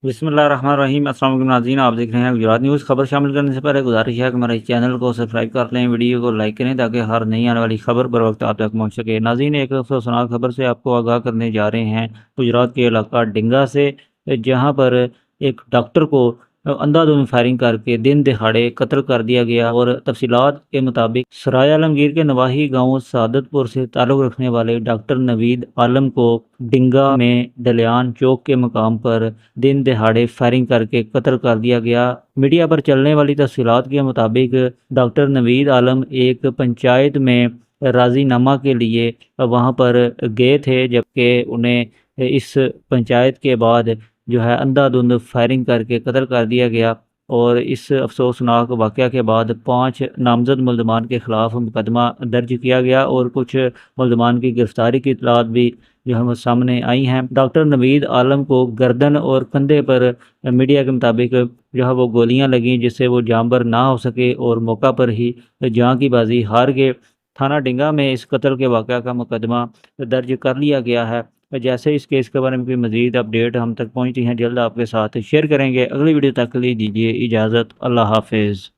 बिस्मिल्लाहिर्रहमानिर्रहीम। अस्सलाम वालेकुम नाज़रीन, आप देख रहे हैं गुजरात न्यूज़। खबर शामिल करने से पहले गुजारिश है कि हमारे चैनल को सब्सक्राइब कर लें, वीडियो को लाइक करें ताकि हर नई आने वाली खबर बर वक्त आप तक पहुंच सके। नाज़रीन, एक अफसोसनाक खबर से आपको आगाह करने जा रहे हैं गुजरात के इलाका डिंगा से, जहां पर एक डॉक्टर को अंधाधुंध फायरिंग करके दिन दिहाड़े कत्ल कर दिया गया। और तफसीलात के मुताबिक सराय आलमगीर के नवाही गांव सादतपुर से ताल्लुक़ रखने वाले डॉक्टर नवीद आलम को डिंगा में डलियान चौक के मकाम पर दिन दिहाड़े फायरिंग करके कत्ल कर दिया गया। मीडिया पर चलने वाली तफसीलात के मुताबिक डॉक्टर नवीद आलम एक पंचायत में राजीनामा के लिए वहां पर गए थे, जबकि उन्हें इस पंचायत के बाद जो है अंधाधुंध फायरिंग करके कत्ल कर दिया गया। और इस अफसोसनाक वाक़या के बाद 5 नामजद मुल्ज़मान के ख़िलाफ़ मुकदमा दर्ज किया गया और कुछ मुल्ज़मान की गिरफ़्तारी की इतलात भी जो है वो सामने आई हैं। डॉक्टर नवीद आलम को गर्दन और कंधे पर मीडिया के मुताबिक जो है वो गोलियां लगीं, जिससे वो जानबर ना हो सके और मौका पर ही जान की बाजी हार के थाना डिंगा में इस कत्ल के वाक़या का मुकदमा दर्ज कर लिया गया है। जैसे इस केस के बारे में कोई मज़ीद अपडेट हम तक पहुँचती हैं, जल्द आपके साथ शेयर करेंगे। अगली वीडियो तक के लिए दीजिए इजाज़त। अल्लाह हाफ़िज़।